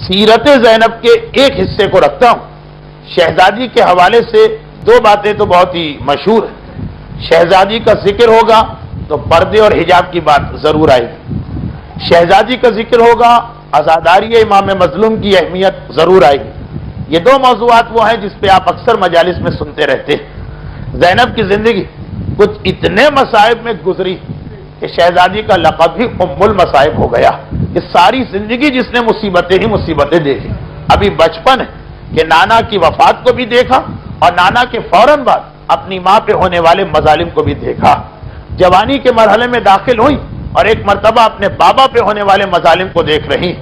سیرت زینب کے ایک حصے کو رکھتا ہوں. شہزادی کے حوالے سے دو باتیں تو بہت ہی مشہور ہیں. شہزادی کا ذکر ہوگا تو پردے اور حجاب کی بات ضرور آئے گی. شہزادی کا ذکر ہوگا عزاداری امام مظلوم کی اہمیت ضرور آئے گی. یہ دو موضوعات وہ ہیں جس پہ آپ اکثر مجالس میں سنتے رہتے ہیں. زینب کی زندگی کچھ اتنے مصائب میں گزری کہ شہزادی کا لقب بھی ام المصائب ہو گیا. کہ ساری زندگی جس نے مصیبتیں ہی مصیبتیں دیکھی. ابھی بچپن ہے کہ نانا کی وفات کو بھی دیکھا اور نانا کے فوراً بعد اپنی ماں پہ ہونے والے مظالم کو بھی دیکھا. جوانی کے مرحلے میں داخل ہوئی اور ایک مرتبہ اپنے بابا پہ ہونے والے مظالم کو دیکھ رہی.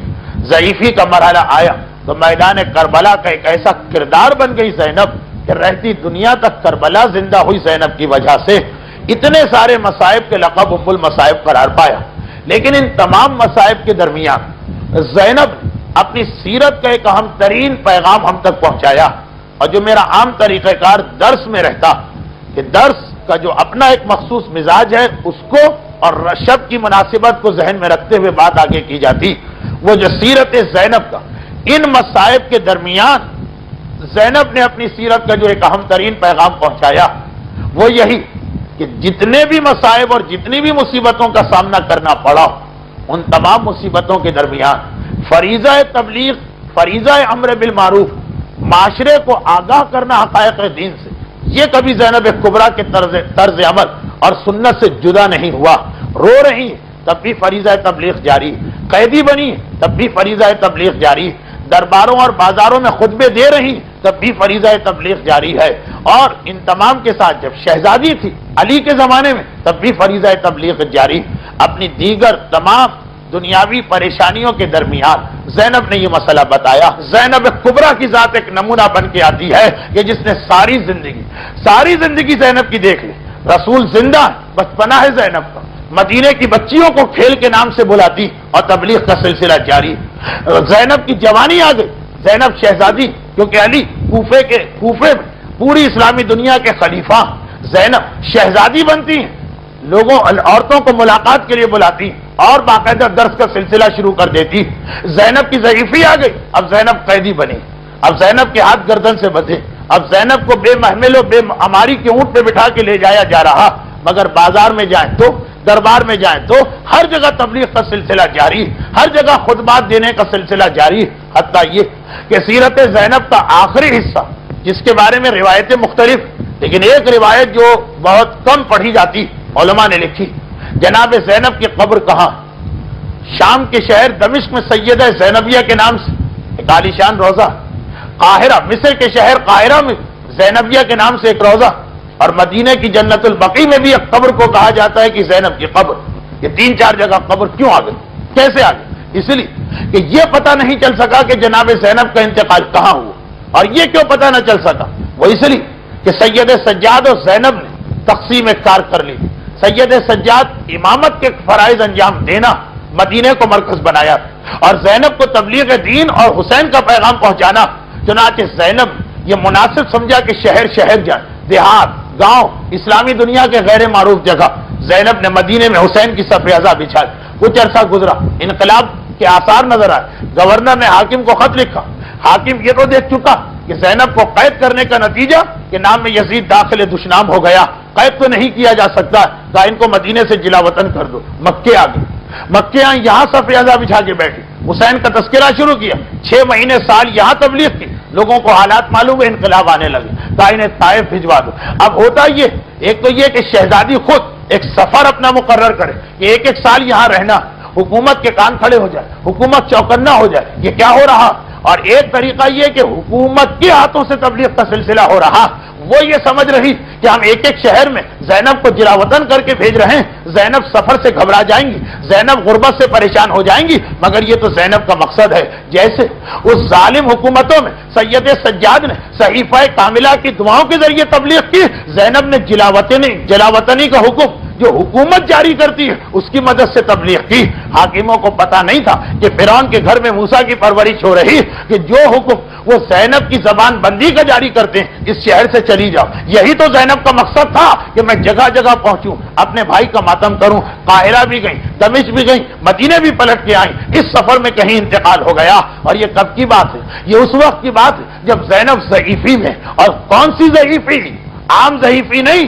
ضعیفی کا مرحلہ آیا تو میدان کربلا کا ایک ایسا کردار بن گئی زینب کہ رہتی دنیا تک کربلا زندہ ہوئی زینب کی وجہ سے. اتنے سارے مصائب کے لقب ام المصائب قرار پایا. لیکن ان تمام مصائب کے درمیان زینب اپنی سیرت کا ایک اہم ترین پیغام ہم تک پہنچایا. اور جو میرا عام طریقہ کار درس میں رہتا کہ درس کا جو اپنا ایک مخصوص مزاج ہے اس کو اور شب کی مناسبت کو ذہن میں رکھتے ہوئے بات آگے کی جاتی. وہ جو سیرت زینب کا ان مصائب کے درمیان زینب نے اپنی سیرت کا جو ایک اہم ترین پیغام پہنچایا وہ یہی کہ جتنے بھی مصائب اور جتنی بھی مصیبتوں کا سامنا کرنا پڑا ان تمام مصیبتوں کے درمیان فریضہ تبلیغ، فریضہ امر بالمعروف، معاشرے کو آگاہ کرنا حقائق دین سے، یہ کبھی زینب کبریٰ کے طرز عمل اور سنت سے جدا نہیں ہوا. رو رہی تب بھی فریضہ تبلیغ جاری، قیدی بنی تب بھی فریضہ تبلیغ جاری، درباروں اور بازاروں میں خطبے دے رہی تب بھی فریضہ تبلیغ جاری ہے. اور ان تمام کے ساتھ جب شہزادی تھی علی کے زمانے میں تب بھی فریضہ تبلیغ جاری. اپنی دیگر تمام دنیاوی پریشانیوں کے درمیان زینب نے یہ مسئلہ بتایا. زینب کبریٰ کی ذات ایک نمونہ بن کے آتی ہے کہ جس نے ساری زندگی زینب کی دیکھ لی. رسول زندہ بچپنا ہے زینب کا، مدینے کی بچیوں کو کھیل کے نام سے بلاتی اور تبلیغ کا سلسلہ جاری. زینب کی جوانی آ گئی، زینب شہزادی، کیونکہ علی کوفے میں پوری اسلامی دنیا کے خلیفہ، زینب شہزادی بنتی ہیں، لوگوں عورتوں کو ملاقات کے لیے بلاتی اور باقاعدہ درس کا سلسلہ شروع کر دیتی. زینب کی ضعیفی آ گئی، اب زینب قیدی بنی، اب زینب کے ہاتھ گردن سے بندھے، اب زینب کو بے محمل و بے اماری کے اونٹ پہ بٹھا کے لے جایا جا رہا. مگر بازار میں جائیں تو، دربار میں جائیں تو ہر جگہ تبلیغ کا سلسلہ جاری، ہر جگہ خطبات دینے کا سلسلہ جاری. حتیٰ یہ کہ سیرت زینب کا آخری حصہ جس کے بارے میں روایتیں مختلف، لیکن ایک روایت جو بہت کم پڑھی جاتی علماء نے لکھی، جناب زینب کی قبر کہاں؟ شام کے شہر دمشق میں سیدہ زینبیہ کے نام سے ایک عالیشان روضہ، قاہرہ مصر کے شہر قاہرہ میں زینبیہ کے نام سے ایک روضہ، اور مدینہ کی جنت البقیع میں بھی ایک قبر کو کہا جاتا ہے کہ زینب کی قبر. یہ 3-4 جگہ قبر کیوں آ گئی، کیسے آ گئی؟ اس لیے کہ یہ پتہ نہیں چل سکا کہ جناب زینب کا انتقال کہاں ہوا. اور یہ کیوں پتہ نہ چل سکا؟ وہ اس لیے کہ سید سجاد اور زینب نے تقسیم کار کر لی. سید سجاد امامت کے فرائض انجام دینا مدینے کو مرکز بنایا اور زینب کو تبلیغ دین اور حسین کا پیغام پہنچانا. چنانچہ زینب یہ مناسب سمجھا کہ شہر جائے، دیہات، گاؤں، اسلامی دنیا کے غیر معروف جگہ زینب نے مدینے میں حسین کی صف ازا بچھائی. کچھ عرصہ گزرا، انقلاب کے آثار نظر آئے. گورنر نے حاکم کو خط لکھا. حاکم یہ تو دیکھ چکا کہ زینب کو قید کرنے کا نتیجہ کہ نام میں یزید داخل دشنام ہو گیا، قید تو نہیں کیا جا سکتا، کہا ان کو مدینے سے جلا وطن کر دو. مکے آ گئی، مکے یہاں صف ازا بچھا کے بیٹھی، حسین کا تذکرہ شروع کیا. 6 مہینے سال یہاں تبلیغ کی. لوگوں کو حالات معلوم ہے، انقلاب آنے لگے، کہا انہیں طائف بھجوا دو. اب ہوتا یہ ایک تو یہ کہ شہزادی خود ایک سفر اپنا مقرر کرے کہ 1-1 سال یہاں رہنا، حکومت کے کان کھڑے ہو جائے، حکومت چوکنا ہو جائے. یہ کیا ہو رہا؟ اور ایک طریقہ یہ کہ حکومت کے ہاتھوں سے تبلیغ کا سلسلہ ہو رہا. وہ یہ سمجھ رہی کہ ہم 1-1 شہر میں زینب کو جلا وطن کر کے بھیج رہے ہیں، زینب سفر سے گھبرا جائیں گی، زینب غربت سے پریشان ہو جائیں گی. مگر یہ تو زینب کا مقصد ہے. جیسے اس ظالم حکومتوں میں سید سجاد نے صحیفہ کاملہ کی دعاؤں کے ذریعے تبلیغ کی، زینب نے جلا وطنی کا حکم جو حکومت جاری کرتی ہے اس کی مدد سے تبلیغ کی. حاکموں کو پتا نہیں تھا کہ فرعون کے گھر میں موسیٰ کی پرورش ہو رہی کہ جو حکم وہ زینب کی زبان بندی کا جاری کرتے ہیں اس شہر سے چلی جاؤ. یہی تو زینب کا مقصد تھا کہ میں جگہ جگہ پہنچوں, اپنے بھائی کا ماتم کروں. قاہرہ بھی گئی, دمشق بھی گئی, مدینے بھی پلٹ کے آئیں. اس سفر میں کہیں انتقال ہو گیا. اور یہ کب کی بات ہے؟ یہ اس وقت کی بات ہے جب زینب ضعیفی میں. اور کون سی ضعیفی؟ عام ضعیفی نہیں,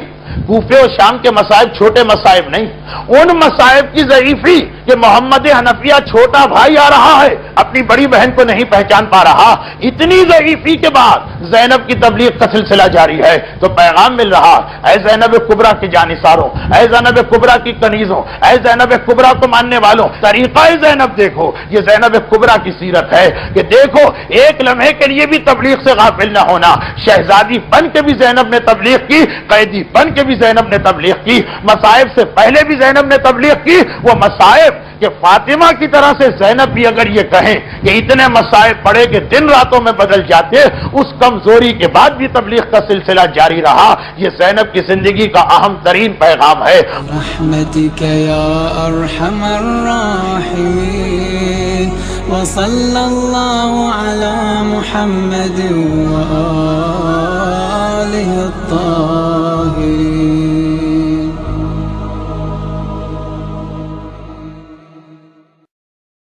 کوفے و شام کے مصائب چھوٹے مصائب نہیں, ان مصائب کی ضعیفی کہ محمد حنفیہ چھوٹا بھائی آ رہا ہے, اپنی بڑی بہن کو نہیں پہچان پا رہا. اتنی ضعیفی کے بعد زینب کی تبلیغ کا سلسلہ جاری ہے تو پیغام مل رہا, اے زینب کبریٰ کے جانثاروں, اے زینب کبریٰ کی کنیزوں, اے زینب کبریٰ کو ماننے والوں, طریقہ زینب دیکھو. یہ زینب کبریٰ کی سیرت ہے کہ دیکھو ایک لمحے کے لیے بھی تبلیغ سے غافل نہ ہونا. شہزادی بن کے بھی زینب نے تبلیغ کی, قیدی بن کے بھی زینب نے تبلیغ کی, مصائب سے پہلے بھی زینب نے تبلیغ کی. وہ مصائب کہ فاطمہ کی طرح سے زینب بھی اگر یہ کہیں کہ اتنے مصائب پڑے کہ دن راتوں میں بدل جاتے, اس کمزوری کے بعد بھی تبلیغ کا سلسلہ جاری رہا. یہ زینب کی زندگی کا اہم ترین پیغام ہے. رحمتک یا ارحم الراحمین وصلی اللہ علی محمد وآلہ الطاہرین.